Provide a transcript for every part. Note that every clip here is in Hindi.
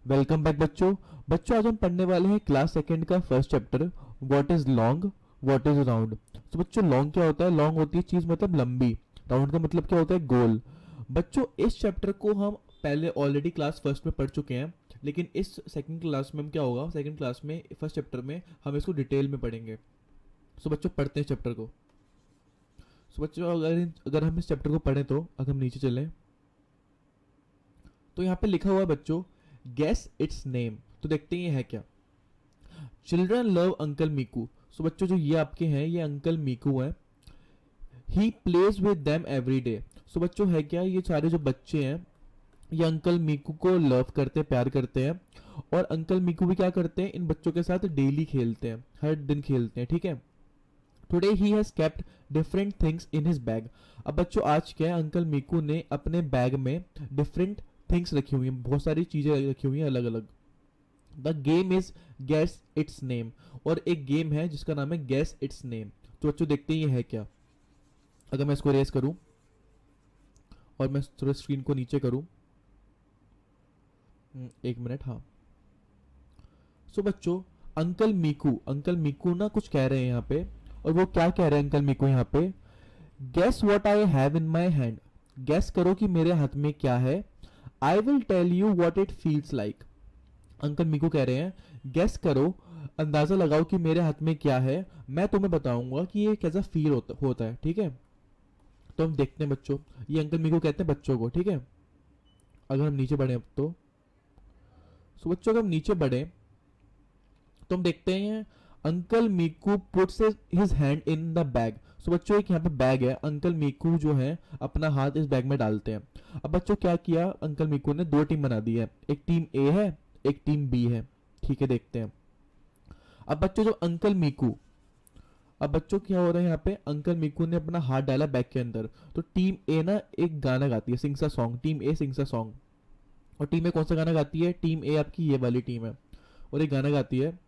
वेलकम बैक बच्चों। बच्चों आज हम पढ़ने वाले हैं क्लास सेकंड का first chapter what is long what is round. तो बच्चों लॉन्ग क्या होता है? लॉन्ग होती है चीज मतलब लंबी। राउंड का मतलब क्या होता है? गोल। बच्चों इस चैप्टर को हम पहले ऑलरेडी क्लास फर्स्ट में पढ़ चुके हैं, लेकिन इस सेकंड क्लास में हम क्या होगा, सेकंड क्लास में फर्स्ट चैप्टर में हम इसको डिटेल में पढ़ेंगे। सो बच्चों पढ़ते हैं चैप्टर को। सो बच्चों अगर हम इस चैप्टर को पढ़ें तो अगर हम नीचे चलें तो यहाँ पे लिखा हुआ है बच्चों गेस इट्स नेम। तो देखते हैं ये है क्या। Children love uncle Meeku. So बच्चों जो ये आपके हैं ये अंकल मीकू हैं। He plays with them every day. So बच्चों है क्या, ये सारे जो बच्चे हैं ये अंकल मीकू को लव करते हैं, प्यार करते हैं। और अंकल मीकू भी क्या करते हैं, इन बच्चों के साथ डेली खेलते हैं, हर दिन खेलते हैं। ठीक है। Today he has kept different things in his bag. अब बच्चों आज क्या है, अंकल मीकू ने अपने बैग में डिफरेंट थिंग्स रखी हुई हैं, बहुत सारी चीजें रखी हुई हैं अलग अलग। The game is guess its name. और एक गेम है जिसका नाम है गेस इट्स नेम। तो बच्चों देखते हैं ये है क्या। अगर मैं इसको रेस करूं और मैं थोड़ा स्क्रीन को नीचे करूं, एक मिनट, हाँ। सो बच्चों अंकल मीकू ना कुछ कह रहे हैं यहाँ पे। और वो क्या कह रहे हैं अंकल मीकू यहाँ पे? Guess what I have in my hand. Guess करो कि मेरे हाथ में क्या है। I will tell you what it feels like. Uncle Meeku कह रहे हैं गेस करो, अंदाजा लगाओ कि मेरे हाथ में क्या है, मैं तुम्हें बताऊंगा कि ये कैसा फील होता है। ठीक है। तो हम देखते हैं बच्चों, ये अंकल मीकू कहते हैं बच्चों को। ठीक है। अगर हम नीचे बढ़े अब तो सो बच्चों अगर हम नीचे बढ़े तो हम देखते हैं uncle Meeku puts his hand in the bag. So बच्चों एक यहाँ पे बैग है, अंकल मीकू जो है अपना हाथ इस बैग में डालते हैं। अब बच्चों क्या किया, अंकल मीकू ने दो टीम बना दी है, एक टीम ए है एक टीम बी है। ठीक है, देखते हैं। अब बच्चों जो अंकल मीकू, अब बच्चों क्या हो रहा है यहाँ पे, अंकल मीकू ने अपना हाथ डाला बैग के अंदर। तो टीम ए ना एक गाना गाती है, sings a song. Team A sings a song. और टीम ए कौन सा गाना गाती है? टीम ए आपकी ये वाली टीम है। और एक गाना गाती है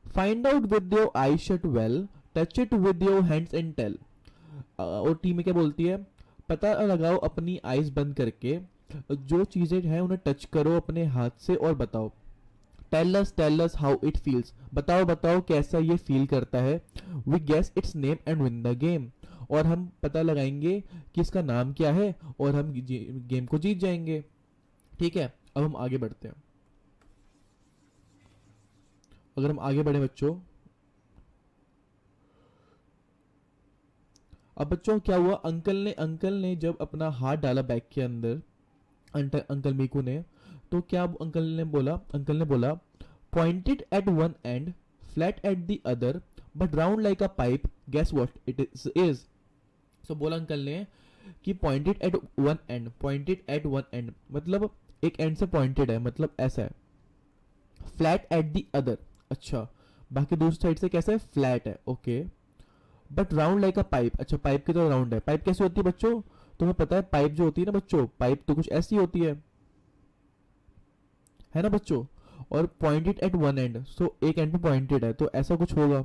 find out with your eye shut well, touch it with your hands and tell. और टीम में क्या बोलती है? पता लगाओ अपनी आईज बंद करके, जो चीजें हैं उन्हें टच करो अपने हाथ से और बताओ। Tell us how it feels. बताओ बताओ कैसा ये फील करता है। We guess its name and win the game. और हम पता लगाएंगे कि इसका नाम क्या है और हम गेम को जीत जाएंगे। ठीक है। अब हम आगे बढ़ते हैं। अगर हम आगे बढ़े बच्चों, अब बच्चों क्या हुआ, अंकल ने जब अपना हाथ डाला बैग के अंदर, अंकल मीकू ने, तो क्या अंकल ने बोला pointed at one end, flat at the other, but round like a pipe, guess what it is. So बोला अंकल ने कि पॉइंटेड एट वन एंड मतलब एक एंड से पॉइंटेड है, मतलब ऐसा है। फ्लैट एट द अदर, अच्छा, बाकी दूसरी साइड से कैसा है? फ्लैट है। Okay. But round like a pipe, अच्छा पाइप की तो राउंड है। पाइप कैसी होती है बच्चों? तुम्हें पता है पाइप जो होती है ना बच्चों, पाइप तो कुछ ऐसी होती है ना बच्चों। और पॉइंटेड एट वन एंड, सो एक एंड पे पॉइंटेड है, तो ऐसा कुछ होगा।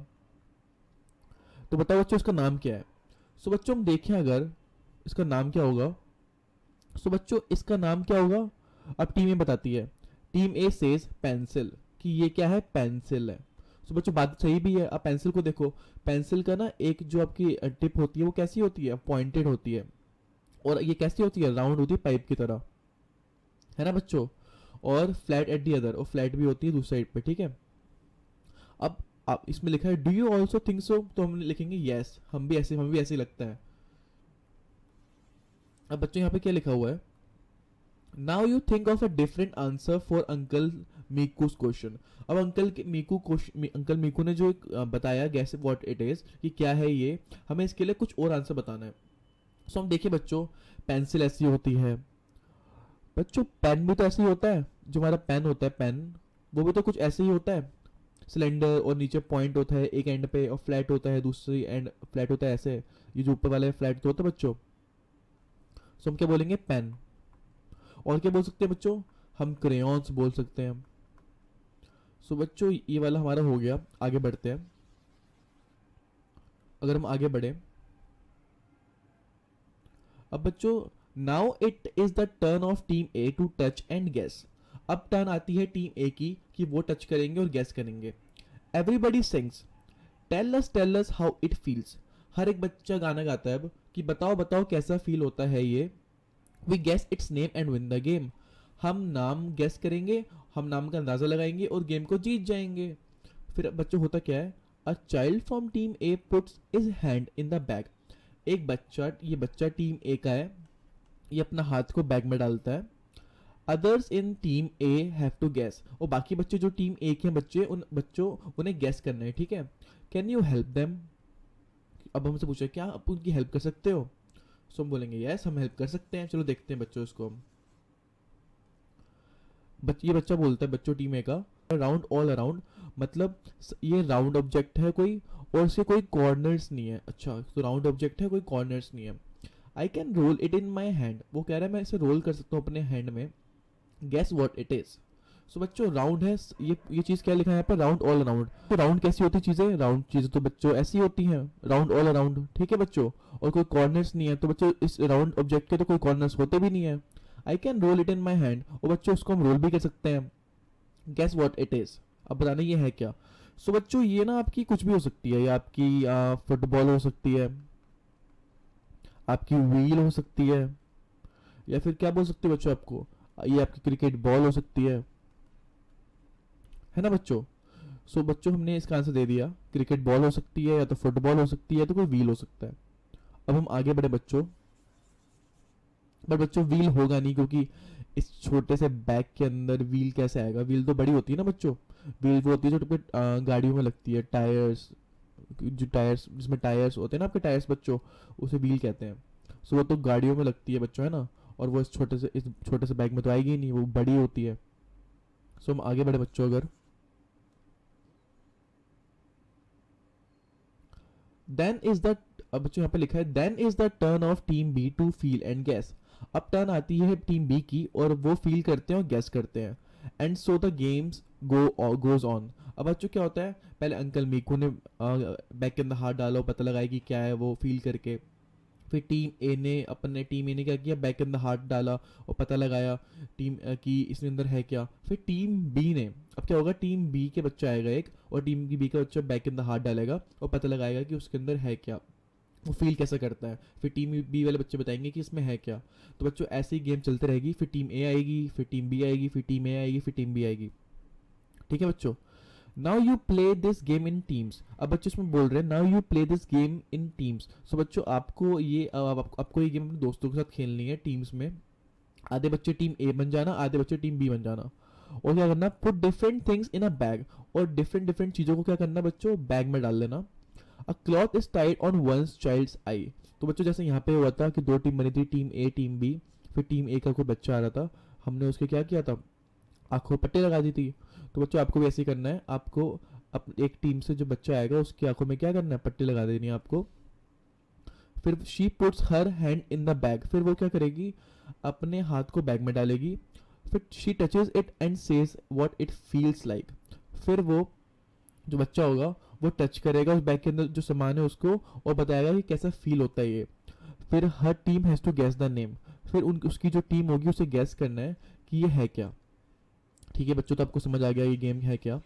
तो बताओ बच्चों इसका नाम क्या है? सो बच्चों हम देखें अगर इसका नाम क्या होगा। सो बच्चों इसका नाम क्या होगा, अब टीम ए बताती है। टीम ए सेज पेंसिल, कि ये क्या है? पेंसिल है। सो बच्चों बात सही भी है। अब पेंसिल को देखो, पेंसिल का ना एक जो आपकी टिप होती है वो कैसी होती है? पॉइंटेड होती है। और ये कैसी होती है? राउंड होती है पाइप की तरह, है ना बच्चों। और फ्लैट एट दी अदर, और फ्लैट भी होती है दूसरी साइड पे। ठीक है। अब आप इसमें लिखा है do you also think so, तो हम लिखेंगे यस, हमें भी ऐसे ही लगता है। अब बच्चों यहाँ पे क्या लिखा हुआ है? Now you think of a different answer for uncle Meeku's question. अब अंकल मीकू ने जो एक बताया गैस व्हाट इट इज, कि क्या है ये, हमें इसके लिए कुछ और आंसर बताना है। सो हम देखिए बच्चों, पेंसिल ऐसी होती है बच्चों, पेन भी तो ऐसे ही होता है, जो हमारा पेन होता है पेन, वो भी तो कुछ ऐसे ही होता है। सिलेंडर, और नीचे पॉइंट होता है एक एंड पे, और फ्लैट होता है दूसरी एंड, फ्लैट होता है ऐसे। ये जो ऊपर वाला है फ्लैट तो होता है बच्चों। सो हम क्या बोलेंगे? पेन। और क्या बोल सकते हैं बच्चों? हम क्रेयॉन्स बोल सकते हैं। सो बच्चों ये वाला हमारा हो गया। आगे बढ़ते हैं। अगर हम आगे बढ़े, अब बच्चों now it is the turn of team A to touch and guess. अब टर्न आती है टीम ए की कि वो टच करेंगे और गैस करेंगे. Everybody sings tell us how it feels. हर एक बच्चा गाना गाता है अब कि बताओ बताओ कैसा फील होता है ये. We guess its name and win the game. हम नाम गेस करेंगे, हम नाम का अंदाजा लगाएंगे और गेम को जीत जाएंगे. फिर बच्चों होता क्या है, a child from team A puts his hand in the bag. एक बच्चा, ये बच्चा टीम ए का है, ये अपना हाथ को बैग में डालता है. Others in team A have to guess. और बाकी बच्चे जो टीम ए के हैं बच्चे, उन बच्चों उन्हें गैस करना है. ठीक है, कैन यू हेल्प देम. अब हमसे पूछा क्या आप उनकी हेल्प कर सकते हो. सो हम बोलेंगे यस हम हेल्प कर सकते हैं. चलो देखते हैं बच्चों इसको. ये बच्चा बोलता है, बच्चों टीम ए का, राउंड ऑल अराउंड. मतलब ये राउंड ऑब्जेक्ट है कोई और इसके कोई कॉर्नर्स नहीं है. अच्छा, तो राउंड ऑब्जेक्ट है, कोई कॉर्नर्स नहीं है. I can roll it in my hand. वो कह रहा है मैं इसे रोल कर सकता हूँ अपने हैंड में. Guess what it is. So बच्चों राउंड है, ये चीज क्या लिखा है यहाँ पर, राउंड ऑल अराउंड. तो राउंड कैसी होती चीजें, राउंड चीजें तो बच्चों ऐसी होती हैं, राउंड ऑल अराउंड. ठीक है बच्चों, और कोई कॉर्नर्स नहीं है, तो बच्चों इस राउंड ऑब्जेक्ट के तो कोई कॉर्नर्स होते भी नहीं है. I can roll it in my hand. और बच्चों उसको हम रोल भी कर सकते हैं. Guess what it is. अब बताना ये है क्या. सो बच्चों ये ना आपकी कुछ भी हो सकती है, ये आपकी फुटबॉल हो सकती है, आपकी व्हील हो सकती है, या फिर क्या बोल सकते हैं बच्चों आपको, ये आपकी क्रिकेट बॉल हो सकती है ना बच्चों. सो बच्चों हमने इसका आंसर दे दिया, क्रिकेट बॉल हो सकती है, या तो फुटबॉल हो सकती है, या तो कोई व्हील हो सकता है. अब हम आगे बढ़े बच्चों, बट बच्चों व्हील होगा नहीं, क्योंकि इस छोटे से बैग के अंदर व्हील कैसे आएगा. व्हील तो बड़ी होती है ना बच्चों. व्हील वो होती है जो गाड़ियों में लगती है, टायर्स, जो टायर्स जिसमें टायर्स होते हैं ना आपके टायर्स बच्चों, उसे व्हील कहते हैं. सो वो तो गाड़ियों में लगती है बच्चों, है ना. और वो इस छोटे से बैग में तो आएगी ही नहीं, वो बड़ी होती है. सो हम आगे बढ़े बच्चों अगर, देन इज द, अब बच्चों यहाँ पे लिखा है then is the turn of team B to feel and guess. अब टर्न आती है टीम बी की और वो फील करते हैं और गैस करते हैं. And so the games goes on. अब बच्चों क्या होता है, पहले अंकल मीकू ने बैग के अंदर हाथ डाला और पता लगाया कि क्या है वो फील करके. फिर टीम ए ने क्या किया, बैग के अंदर हाथ डाला और पता लगाया कि इसके अंदर है क्या. फिर टीम बी ने, अब क्या होगा, टीम बी के बच्चा आएगा एक, और टीम की बी का बच्चा बैग के अंदर हाथ डालेगा और पता लगाएगा कि उसके अंदर है क्या, वो फील कैसा करता है. फिर टीम बी वाले बच्चे बताएंगे कि इसमें है क्या. तो बच्चों ऐसे ही गेम चलते रहेगी. फिर टीम ए आएगी, फिर टीम बी आएगी, फिर टीम ए आएगी, फिर टीम बी आएगी. ठीक है बच्चों. Now you play this game in teams. अब बच्चे इसमें बोल रहे हैं now you play this game in teams. So बच्चों आपको ये गेम अपने दोस्तों के साथ खेलनी है टीम्स में. आधे बच्चे टीम ए बन जाना, आधे बच्चे टीम बी बन जाना. और क्या करना, put different things in a bag. और डिफरेंट डिफरेंट चीजों को क्या करना बच्चों, बैग में डाल लेना. A cloth is tied on one's child's eye. तो बच्चों जैसे यहाँ पे हुआ था कि दो टीम बनी थी, टीम ए टीम बी. फिर टीम ए का कोई बच्चा आ रहा था, हमने उसके क्या किया था, आंखों पट्टी लगा दी थी. तो बच्चों आपको भी ऐसे ही करना है. आपको एक टीम से जो बच्चा आएगा उसकी आंखों में क्या करना है, पट्टी लगा देनी है आपको. फिर she puts her hand in the bag. फिर वो क्या करेगी, अपने हाथ को बैग में डालेगी. फिर she touches it and says what it feels like. फिर वो जो बच्चा होगा वो टच करेगा उस बैग के अंदर जो सामान है उसको, और बताएगा कि कैसा फील होता है ये. फिर हर team has to guess the name. फिर उसकी जो टीम होगी उसे गैस करना है कि ये है क्या. ठीक है बच्चों, तो आपको समझ आ गया ये गेम है क्या.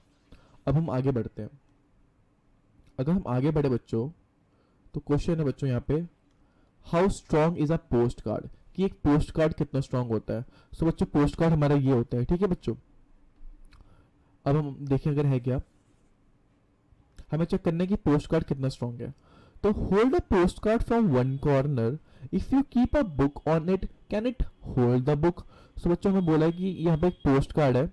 अब हम आगे बढ़ते हैं. अगर हम आगे बढ़े बच्चों, तो क्वेश्चन है बच्चों यहाँ पे, how strong is a post card. कि एक पोस्ट कार्ड कितना स्ट्रॉन्ग होता है. सो बच्चों पोस्ट कार्ड हमारा ये होता है. ठीक है बच्चों, अब हम देखें अगर है क्या, हमें चेक करना है कि पोस्ट कार्ड कितना स्ट्रॉन्ग है. तो hold a post card from one corner, if you keep a book on it can it hold the book. So बच्चों हमें बोला है कि यहाँ पे एक पोस्ट कार्ड है,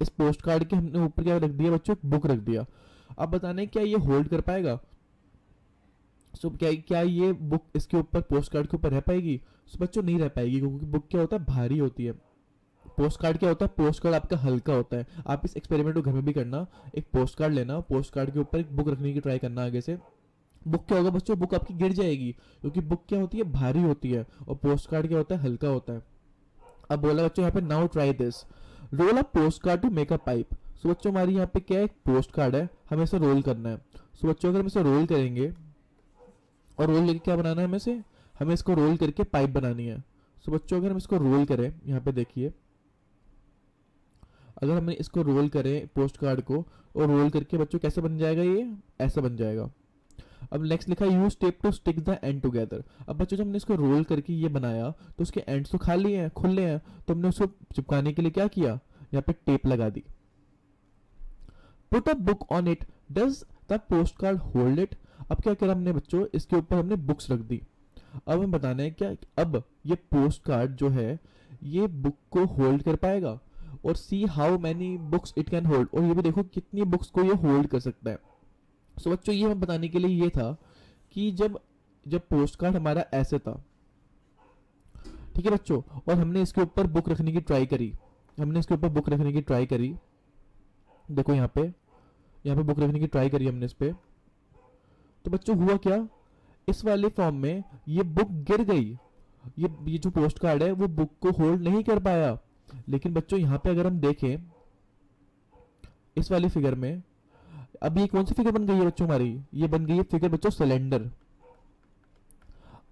इस पोस्ट कार्ड के हमने ऊपर क्या रख दिया बच्चों, एक बुक रख दिया. अब बताना है क्या ये होल्ड कर पाएगा. सो क्या ये बुक इसके ऊपर, पोस्ट कार्ड के ऊपर रह पाएगी. सो बच्चों नहीं रह पाएगी, क्योंकि बुक क्या होता है, भारी होती है. पोस्ट कार्ड क्या होता है, पोस्ट कार्ड आपका हल्का होता है. आप इस एक्सपेरिमेंट को घर में भी करना. एक पोस्ट कार्ड लेना, पोस्ट कार्ड के ऊपर एक बुक रखने की ट्राई करना आगे से. बुक क्या होगा बच्चों, बुक आपकी गिर जाएगी, क्योंकि बुक क्या होती है, भारी होती है, और पोस्ट कार्ड क्या होता है, हल्का होता है. अब बोला बच्चों यहाँ पे now try this, roll a post card to make a pipe. So बच्चों हमारी यहाँ पे क्या है, एक पोस्ट कार्ड है, हमें इसे रोल करना है. सो बच्चों अगर हम इसे रोल करेंगे, और रोल लेके क्या बनाना है हमें इसको रोल करके पाइप बनानी है. सो बच्चों अगर हम इसको रोल करें, यहाँ पे देखिए, अगर हमने इसको रोल करें पोस्ट कार्ड को, और रोल करके बच्चों कैसे बन जाएगा, ये ऐसा बन जाएगा। अब नेक्स्ट लिखा use tape to stick the end together. अब बच्चों जब हमने इसको रोल करके ये बनाया तो उसके एंड्स तो खाली हैं, खुले हैं, तो हमने उसको चिपकाने के लिए क्या किया, यहाँ पे टेप लगा दी। Put a book on it, does the post card hold it. अब क्या करा हमने बच्चों, इसके ऊपर हमने बुक्स रख दी। अब हम बताना है क्या, अब ये पोस्ट कार्ड जो है ये बुक को होल्ड कर पाएगा, और see how many books it can hold, और ये भी देखो कितनी बुक्स को ये होल्ड कर सकता है। सो बच्चों ये हम बताने के लिए ये था कि जब जब पोस्ट कार्ड हमारा ऐसे था, ठीक है बच्चों, और हमने इसके ऊपर बुक रखने की ट्राई करी, हमने इसके ऊपर बुक रखने की ट्राई करी, देखो यहाँ पे बुक रखने की ट्राई करी हमने इस पे, तो बच्चों हुआ क्या, इस वाले फॉर्म में ये बुक गिर गई, ये जो पोस्ट कार्ड है वो बुक को होल्ड नहीं कर पाया। लेकिन बच्चों यहाँ पे अगर हम देखें इस वाली फिगर में, अब ये कौन सी फिगर बन गई है बच्चों हमारी, ये बन गई है फिगर बच्चों सिलेंडर।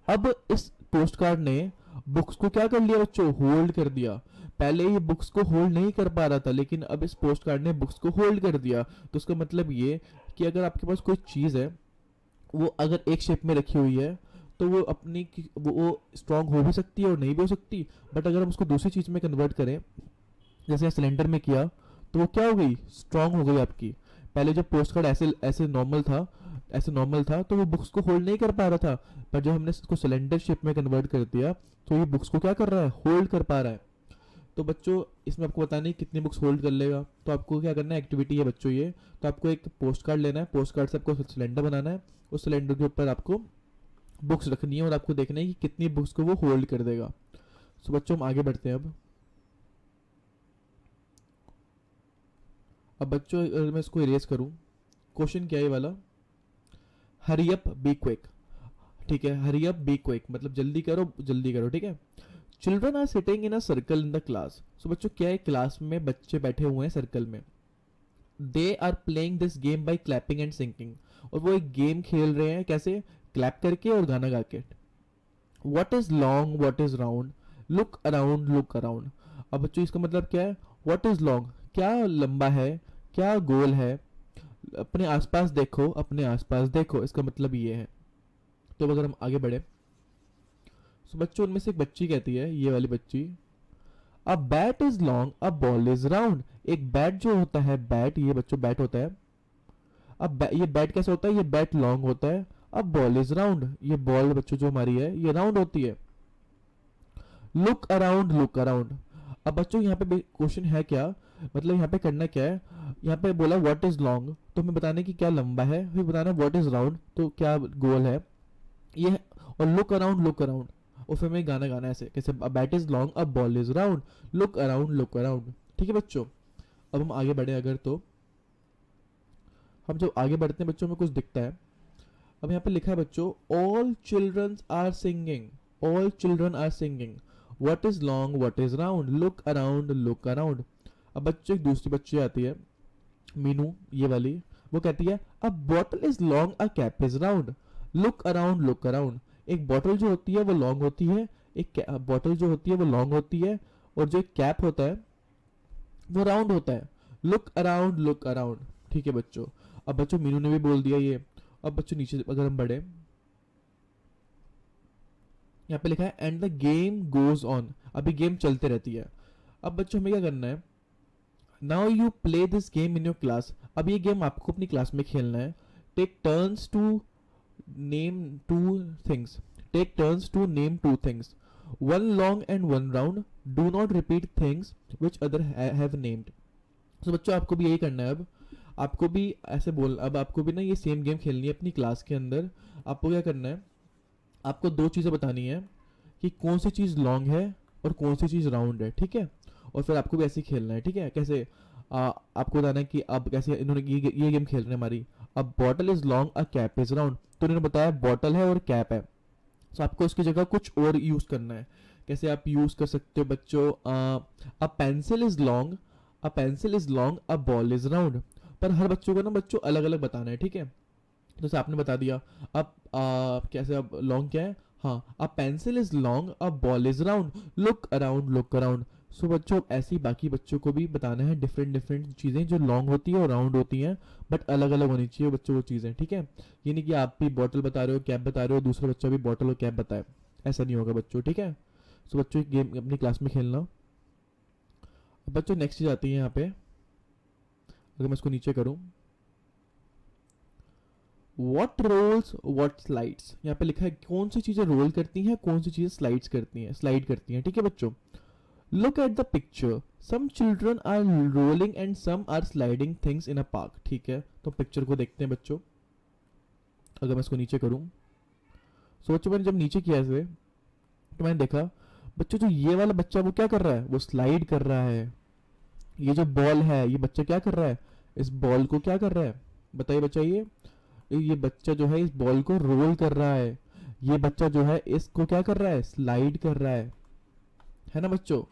अब इस पोस्ट कार्ड ने बुक्स को क्या कर लिया बच्चों, होल्ड कर दिया। पहले ये बुक्स को होल्ड नहीं कर पा रहा था, लेकिन अब इस पोस्ट कार्ड ने बुक्स को होल्ड कर दिया। तो उसका मतलब ये कि अगर आपके पास कोई चीज है वो अगर एक शेप में रखी हुई है तो वो अपनी वो स्ट्रांग हो भी सकती है और नहीं भी हो सकती, बट अगर हम उसको दूसरी चीज में कन्वर्ट करें, जैसे सिलेंडर में किया, तो वो क्या हो गई, स्ट्रांग हो गई आपकी। पहले जब पोस्ट कार्ड ऐसे ऐसे नॉर्मल था तो वो बुक्स को होल्ड नहीं कर पा रहा था, पर जब हमने इसको सिलेंडर शेप में कन्वर्ट कर दिया तो ये बुक्स को क्या कर रहा है, होल्ड कर पा रहा है। तो बच्चों इसमें आपको पता नहीं कितनी बुक्स होल्ड कर लेगा, तो आपको क्या करना है, एक्टिविटी है बच्चों ये, तो आपको एक पोस्ट कार्ड लेना है, पोस्ट कार्ड से आपको सिलेंडर बनाना है, उस सिलेंडर के ऊपर आपको बुक्स रखनी है और आपको देखना है कि कितनी बुक्स को वो होल्ड कर देगा। सो बच्चों हम आगे बढ़ते हैं। अब बच्चों अगर मैं इसको इरेज करूं, क्वेश्चन क्या है ये वाला, हरी अप बी क्विक, ठीक है, हरी अप बी क्विक मतलब जल्दी करो, ठीक है। Children are sitting in a circle in the class. So बच्चों क्या है, क्लास में बच्चे बैठे हुए हैं सर्कल में, they are playing this game by clapping and singing, और वो एक गेम खेल रहे हैं, कैसे, क्लैप करके और गाना गा के। What is long, what is round, look around, look around. अब बच्चों इसका मतलब क्या है, व्हाट इज लॉन्ग, क्या लंबा है, क्या गोल है, अपने आसपास देखो, अपने आसपास देखो, इसका मतलब ये है। तो अगर हम आगे बढ़े, तो बच्चों उनमें से एक बच्ची कहती है, ये वाली बच्ची, a bat is long, a ball is round. एक बैट जो होता है, बैट, ये बच्चों बैट होता है, अब ये बैट कैसे होता है, ये बैट लॉन्ग होता है, अब बॉल इज राउंड, ये बॉल बच्चों जो हमारी है ये राउंड होती है। Look around, look around. अब बच्चों यहाँ पे क्वेश्चन है क्या, मतलब यहाँ पे करना क्या है, यहाँ पे बोला व्हाट इज लॉन्ग, तो हमें बताना कि क्या लंबा है, फिर बताना व्हाट इज राउंड, तो क्या गोल है ये, और लुक अराउंड, लुक अराउंड, और फिर हमें गाना गाना ऐसे, कैसे, बैट इज लॉन्ग, अब ball is round, look around, look around. ठीक है बच्चों, अब हम आगे बढ़े, अगर तो हम जब आगे बढ़ते हैं बच्चों में कुछ दिखता है। अब यहाँ पे लिखा है बच्चों, all children are singing, all children are singing, what is long, what is round, look around, look around. अब बच्चों एक दूसरी बच्ची आती है, मीनू ये वाली, वो कहती है, अ bottle is long, a cap is round, look around, look around. एक बॉटल जो होती है वो लॉन्ग होती है, एक बॉटल जो होती है वो लॉन्ग होती है, और जो एक कैप होता है वो राउंड होता है, लुक अराउंड, लुक अराउंड। ठीक है बच्चों, अब बच्चों मीनू ने भी बोल दिया ये। अब बच्चों नीचे अगर हम बढ़े, यहाँ पे लिखा है and the game goes on, अभी गेम चलते रहती है। अब बच्चों हमें क्या करना है, now you play this game in your class, अब ये गेम आपको अपनी क्लास में खेलना है। Take turns to name two things, take turns to name two things, one long and one round, do not repeat things which other have named. तो बच्चों आपको भी यही करना है, अब आपको भी ऐसे बोल, अब आपको भी ना ये सेम गेम खेलनी है अपनी क्लास के अंदर। आपको क्या करना है, आपको दो चीज़ें बतानी है कि कौन सी चीज़ लॉन्ग है और कौन सी चीज़ राउंड है, ठीक है। और फिर आपको भी ऐसे ही खेलना है, ठीक है। कैसे, आपको बताना है कि अब कैसे इन्होंने ये गेम खेल रहे हैं हमारी। अब bottle is long, a cap is round, तो इन्होंने बताया बॉटल है और कैप है, तो आपको इसकी जगह कुछ और यूज करना है। कैसे आप यूज कर सकते हो बच्चों, अ pencil is long, a pencil is long, a ball is round. पर हर बच्चों को ना बच्चों अलग अलग बताना है, ठीक है। जैसे आपने बता दिया, अब कैसे, अब लॉन्ग क्या है, हाँ, a pencil is long, a ball is round, look around, look around. So बच्चों अब ऐसे ही बाकी बच्चों को भी बताना है डिफरेंट डिफरेंट चीज़ें जो लॉन्ग होती है और राउंड होती हैं, बट अलग अलग होनी चाहिए बच्चों वो चीज़ें, ठीक है। ये नहीं कि आप भी बॉटल बता रहे हो कैप बता रहे हो, दूसरा बच्चा भी बॉटल और कैप बताए, ऐसा नहीं होगा बच्चों, ठीक है। सो बच्चों एक गेम अपनी क्लास में खेलना। अब बच्चों नेक्स्ट चीज़ आती है यहाँ पे, अगर मैं इसको नीचे करूँ, वॉट रोल्स वॉट स्लाइड्स, यहाँ पे लिखा है कौन सी चीज़ें रोल करती हैं, कौन सी चीज़ें स्लाइड्स करती हैं, स्लाइड करती हैं, ठीक है बच्चों। Look at the picture, some children are rolling and some are sliding things in a park, ठीक है। तो पिक्चर को देखते हैं बच्चों, अगर मैं इसको नीचे करूँ, सो बच्चों मैंने जब नीचे किया इसे तो मैंने देखा बच्चों जो ये वाला बच्चा वो क्या कर रहा है, वो स्लाइड कर रहा है। ये जो बॉल है ये बच्चा क्या कर रहा है, इस बॉल को क्या कर रहा है, बताइए बच्चा, ये बच्चा जो है इस बॉल को रोल कर रहा है। ये बच्चा जो है इसको क्या कर रहा है, स्लाइड कर रहा है ना बच्चों।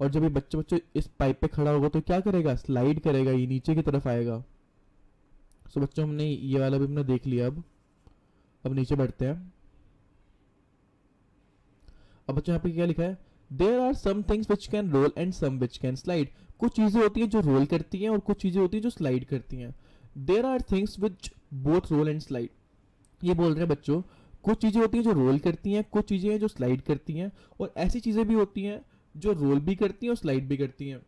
और जब ये बच्चा बच्चा इस पाइप पे खड़ा होगा तो क्या करेगा, स्लाइड करेगा, ये नीचे की तरफ आएगा। सो बच्चों हमने ये वाला भी हमने देख लिया। अब नीचे बढ़ते हैं। अब बच्चों यहाँ पे क्या लिखा है, there are some things which can roll and some which can slide, कुछ चीजें होती हैं जो रोल करती हैं और कुछ चीजें होती हैं जो स्लाइड करती हैं। There are things which both roll and slide, ये बोल रहे हैं बच्चों कुछ चीजें होती हैं जो रोल करती हैं, कुछ चीजें हैं जो स्लाइड करती हैं, और ऐसी चीजें भी होती हैं जो रोल भी करती हैं और स्लाइड भी करती हैं।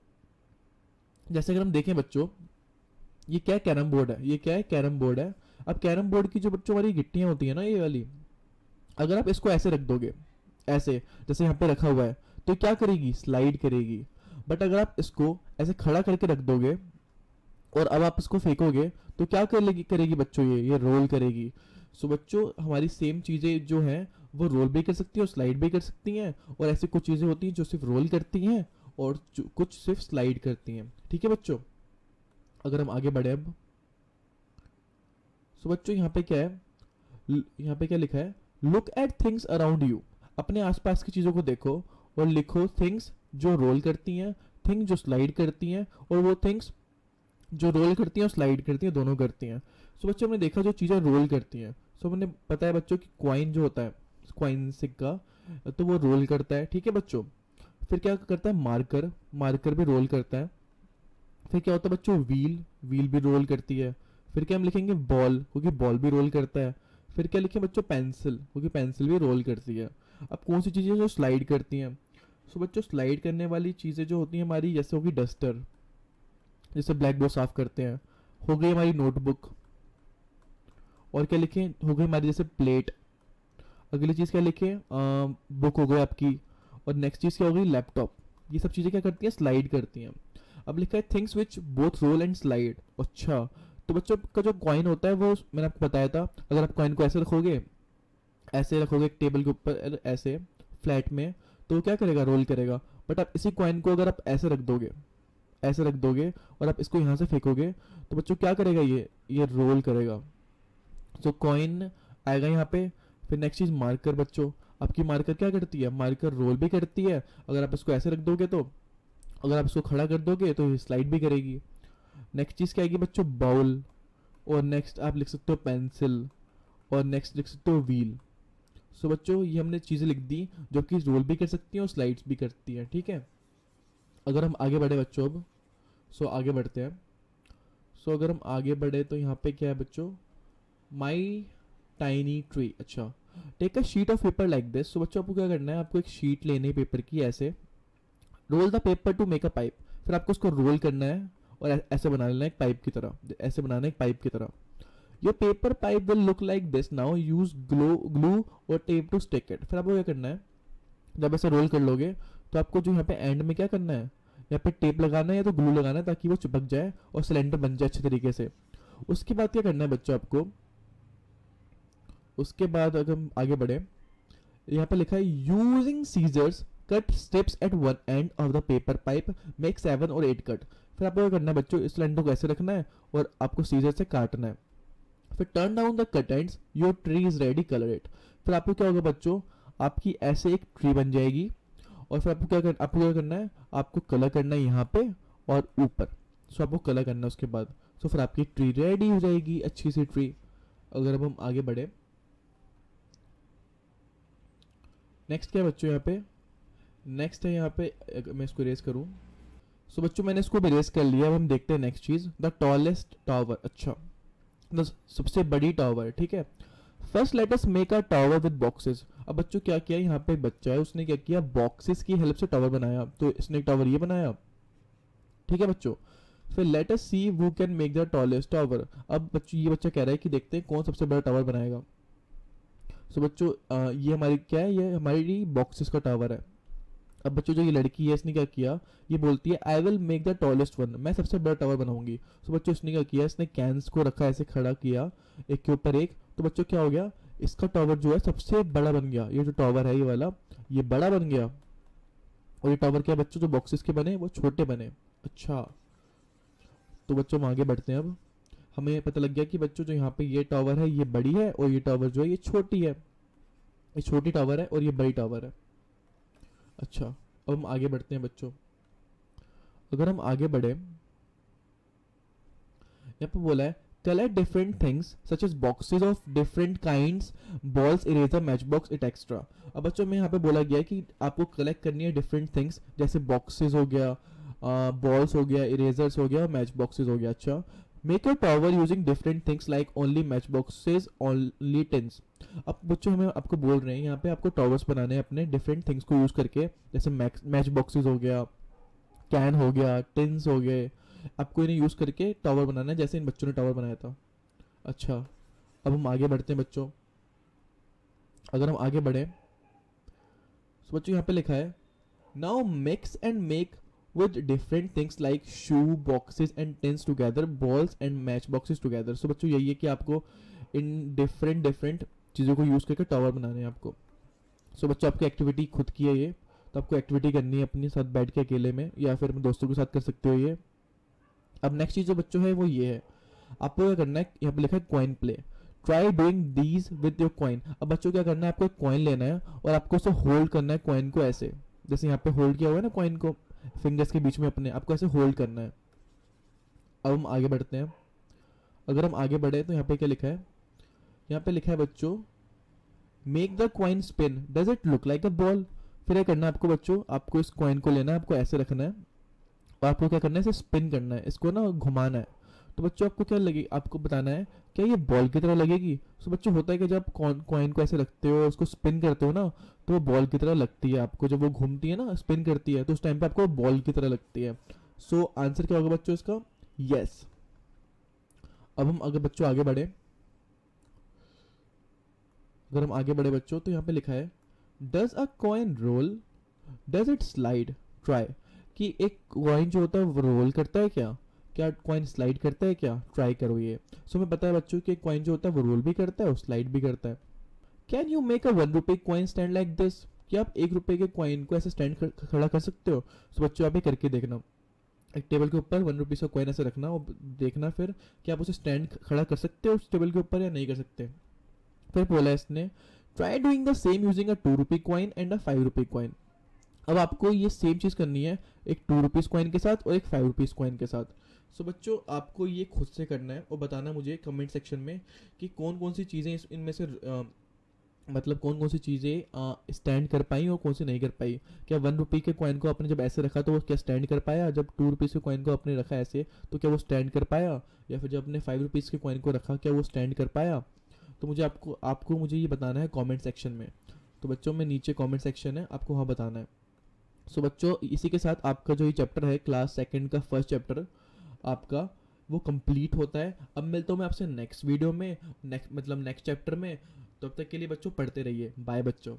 जैसे अगर हम देखें बच्चों, ये क्या है, कैरम बोर्ड है, ये क्या है, कैरम बोर्ड है। अब कैरम बोर्ड की जो बच्चों हमारी गिट्टियां होती है ना ये वाली, अगर आप इसको ऐसे रख दोगे, ऐसे जैसे यहाँ पे रखा हुआ है, तो क्या करेगी, स्लाइड करेगी। बट अगर आप इसको ऐसे खड़ा करके रख दोगे और अब आप इसको फेंकोगे तो क्या करेगी बच्चों, ये रोल करेगी। सो बच्चों हमारी सेम चीज़ें जो हैं वो रोल भी कर सकती हैं और स्लाइड भी कर सकती हैं, और ऐसी कुछ चीज़ें होती हैं जो सिर्फ रोल करती हैं और कुछ सिर्फ स्लाइड करती हैं, ठीक है बच्चों। अगर हम आगे बढ़े अब, सो बच्चों यहाँ पे क्या है, यहाँ पे क्या लिखा है, look at things around you, अपने आसपास की चीज़ों को देखो और लिखो थिंग्स जो रोल करती हैं, थिंग जो स्लाइड करती हैं, और वो थिंग्स जो रोल करती हैं और स्लाइड करती हैं, दोनों करती हैं। सो बच्चों हमने देखा जो चीज़ें रोल करती हैं, सो मैंने पता है बच्चों कि क्वाइन जो होता है, क्वाइन सिक्का, तो वो रोल करता है, ठीक है बच्चों। फिर क्या करता है, मार्कर, मार्कर भी रोल करता है। फिर क्या होता है बच्चों, व्हील, व्हील भी रोल करती है। फिर क्या हम लिखेंगे, बॉल, क्योंकि बॉल भी रोल करता है। फिर क्या लिखें बच्चों, पेंसिल, क्योंकि पेंसिल भी रोल करती है। अब कौन सी चीज़ें जो स्लाइड करती हैं, सो बच्चों स्लाइड करने वाली चीज़ें जो होती हैं हमारी, जैसे होगी डस्टर, जैसे ब्लैक बोर्ड साफ करते हैं, हो गई हमारी नोटबुक। और क्या लिखें, हो गई हमारी जैसे प्लेट। अगली चीज़ क्या लिखें, बुक हो गई आपकी। और नेक्स्ट चीज़ क्या हो गई, लैपटॉप। ये सब चीज़ें क्या करती हैं, स्लाइड करती हैं। अब लिखा है things which both roll and slide. अच्छा, तो बच्चों का जो कॉइन होता है वो मैंने आपको बताया था, अगर आप कॉइन को ऐसे रखोगे, ऐसे रखोगे एक टेबल के ऊपर ऐसे फ्लैट में, तो वो क्या करेगा, रोल करेगा। बट आप इसी कॉइन को अगर आप ऐसे रख दोगे, ऐसे रख दोगे और आप इसको यहाँ से फेंकोगे, तो बच्चों क्या करेगा, ये रोल करेगा। सो कॉइन आएगा यहाँ पे। फिर नेक्स्ट चीज़ मार्कर बच्चों, आपकी मार्कर क्या करती है, मार्कर रोल भी करती है, अगर आप इसको ऐसे रख दोगे तो, अगर आप इसको खड़ा कर दोगे तो ये स्लाइड भी करेगी। नेक्स्ट चीज़ क्या आएगी बच्चों, बाउल। और नेक्स्ट आप लिख सकते हो पेंसिल, और नेक्स्ट लिख सकते हो व्हील। सो बच्चों ये हमने चीज़ें लिख दी जो कि रोल भी कर सकती हैं और स्लाइड्स भी करती हैं, ठीक है। अगर हम आगे बढ़े बच्चों अब, सो आगे बढ़ते हैं। सो अगर हम आगे बढ़े तो यहाँ पे क्या है बच्चों, माई टाइनी ट्री। अच्छा, take a sheet of paper like this. So बच्चों आपको क्या करना है, आपको एक शीट लेनी है पेपर की, ऐसे roll the paper to make a pipe. फिर आपको उसको रोल करना है और ऐसे बना लेना है एक पाइप की तरह, ऐसे बनाना है एक पाइप की तरह। Your paper pipe will look like this now, use glue और टेप टू स्टिक इट। फिर आपको क्या करना है, जब ऐसे रोल कर लोगे तो आपको जो यहाँ पे एंड में क्या करना है, यहाँ पे टेप लगाना है या तो ग्लू लगाना है, ताकि वो चिपक जाए और सिलेंडर बन जाए अच्छे तरीके से। उसके बाद क्या करना है बच्चों आपको, उसके बाद अगर हम आगे बढ़े, यहाँ पे लिखा है using scissors cut steps at one end of the paper pipe, make 7 और 8 कट। फिर आपको क्या करना है बच्चों, इस सिलेंडर को ऐसे रखना है और आपको सीजर से काटना है। फिर turn down the cut ends, your tree is ready, colour it. फिर आपको क्या होगा बच्चों, आपकी ऐसे एक ट्री बन जाएगी। और फिर आपको क्या करना है, आपको कलर करना है यहाँ पे और ऊपर। सो आपको कलर करना है उसके बाद। सो फिर आपकी ट्री रेडी हो जाएगी, अच्छी सी ट्री। अगर अब हम आगे बढ़े, नेक्स्ट क्या है बच्चों, यहाँ पे नेक्स्ट है यहाँ पे, मैं इसको इरेज करूँ। सो बच्चों मैंने इसको इरेज कर लिया। अब हम देखते हैं next cheese, the tallest tower. अच्छा, सबसे बड़ी टावर, ठीक है। First let us make a tower with boxes. अब बच्चों क्या किया, यहाँ पे एक बच्चा है, उसने क्या किया, बॉक्सेस की हेल्प से टावर बनाया। तो इसने एक टावर ये बनाया, ठीक है बच्चों। फिर let us see who can make the tallest tower. अब बच्चों ये बच्चा कह रहा है कि देखते हैं कौन सबसे बड़ा टावर बनाएगा। सो बच्चों ये हमारी क्या है, ये हमारी बॉक्सेस का टावर है। अब बच्चों जो ये लड़की है इसने क्या किया, ये बोलती है I will make the tallest one, मैं सबसे बड़ा टावर बनाऊंगी। सो बच्चों इसने क्या किया, इसने कैंस को रखा, ऐसे खड़ा किया एक के ऊपर एक। तो बच्चों क्या हो गया, इसका टावर जो है सबसे बड़ा बन गया। ये जो टावर है ये वाला, ये बड़ा बन गया। और ये टावर क्या बच्चों, जो बॉक्सेस के बने वो छोटे बने। अच्छा, तो बच्चों हम आगे बढ़ते हैं। अब हमें पता लग गया कि बच्चों जो यहाँ पे ये टावर है ये बड़ी है, और ये टावर जो है ये छोटी है। ये छोटी टावर है और ये बड़ी टावर है। अच्छा, अब हम आगे बढ़ते हैं बच्चों। अगर हम आगे बढ़े, यहाँ पे बोला है collect different things such as boxes of different kinds, balls, eraser, match box, extra. अब बच्चों में यहाँ पे बोला गया है कि आपको कलेक्ट करनी है डिफरेंट थिंग्स, जैसे बॉक्सेस हो गया, बॉल्स हो गया, इरेजर्स हो गया, मैच बॉक्सेस हो गया। अच्छा, make a tower using different things like only match boxes, only tins. अब बच्चों हमें आपको बोल रहे हैं यहाँ पे आपको टावर्स बनाने हैं अपने डिफरेंट थिंग्स को यूज करके, जैसे मैच बॉक्सेस हो गया, कैन हो गया, टिन्स हो गए। आपको इन्हें यूज करके टावर बनाना है, जैसे इन बच्चों ने टावर बनाया था। अच्छा, अब हम आगे बढ़ते हैं बच्चों। अगर हम आगे बढ़े तो बच्चों यहाँ पे लिखा है now mix and make with different things like shoe boxes and tins together, balls and match boxes together। सो बच्चों यही है कि आपको इन डिफरेंट चीज़ों को यूज़ करके टावर बनाने हैं आपको। सो बच्चों आपकी एक्टिविटी खुद की है ये, तो आपको एक्टिविटी करनी है अपने साथ बैठ के अकेले में, या फिर अपने दोस्तों के साथ कर सकते हो ये। अब नेक्स्ट चीज़ जो बच्चों है वो ये है, आपको क्या करना है, यहाँ पे लिखा है coin play. Try doing these with your coin. अब बच्चों क्या करना है, आपको एक कॉइन लेना है और आपको उसे होल्ड करना है कॉइन को, ऐसे जैसे यहाँ पे होल्ड किया हुआ है ना कॉइन को फिंगर्स के बीच में अपने, आपको ऐसे होल्ड करना है। अब हम आगे बढ़ते हैं। अगर हम आगे बढ़े तो यहाँ पे क्या लिखा है, यहाँ पे लिखा है बच्चों make the coin spin, does it look like a ball. फिर क्या करना है आपको बच्चों, आपको इस कॉइन को लेना है, आपको ऐसे रखना है और आपको क्या करना है, इसे स्पिन करना है, इसको ना घुमाना है। तो बच्चों आपको क्या लगे, आपको बताना है क्या ये बॉल की तरह लगेगी। तो बच्चों होता है कि जब कॉइन को ऐसे रखते हो, उसको स्पिन करते हो ना, तो वो बॉल की तरह लगती है आपको, जब वो घूमती है ना, स्पिन करती है, तो उस टाइम पे आपको बॉल की तरह लगती है। सो आंसर क्या होगा बच्चों इसका, यस। अब हम अगर बच्चों आगे बढ़े, अगर हम आगे बढ़े बच्चों तो यहाँ पे लिखा है does a coin roll, does it slide, try. कि एक कॉइन जो होता है वो रोल करता है क्या, क्या कॉइन स्लाइड करता है क्या, ट्राई करो ये। सो हमें पता है बच्चों कि कॉइन जो होता है वो रोल भी करता है और स्लाइड भी करता है। कैन यू मेक अ 1 रुपए कॉइन स्टैंड लाइक दिस। क्या आप 1 रुपए के कॉइन को ऐसे स्टैंड खड़ा कर सकते हो। सो बच्चों आप ये करके देखना, एक टेबल के ऊपर 1 रुपीज़ का कॉइन ऐसे रखना और देखना फिर कि आप उसे स्टैंड खड़ा कर सकते हो उस टेबल के ऊपर या नहीं कर सकते। फिर बोला इसने try doing the same using a 2 rupee coin and a 5 rupee coin. अब आपको ये सेम चीज़ करनी है एक 2 रुपीज़ कॉइन के साथ और एक 5 रुपीज़ कॉइन के साथ। सो बच्चों आपको ये खुद से करना है और बताना मुझे कमेंट सेक्शन में कि कौन कौन सी चीज़ें इनमें से मतलब कौन कौन सी चीज़ें स्टैंड कर पाई और कौन सी नहीं कर पाई। क्या 1 रुपी के कॉइन को आपने जब ऐसे रखा तो वो क्या स्टैंड कर पाया, जब 2 रुपीज़ के कॉइन को आपने रखा ऐसे तो क्या वो स्टैंड कर पाया, या फिर जब आपने 5 रुपीज़ के कॉइन को रखा क्या वो स्टैंड कर पाया। तो मुझे आपको मुझे ये बताना है कमेंट सेक्शन में। तो बच्चों में नीचे कमेंट सेक्शन है, आपको वहाँ बताना है। सो बच्चों इसी के साथ आपका जो ये चैप्टर है क्लास सेकंड का फर्स्ट चैप्टर आपका वो कंप्लीट होता है। अब मिलता हूँ मैं आपसे नेक्स्ट वीडियो में, नेक्स्ट चैप्टर में। तब तक के लिए बच्चों पढ़ते रहिए। बाय बच्चों।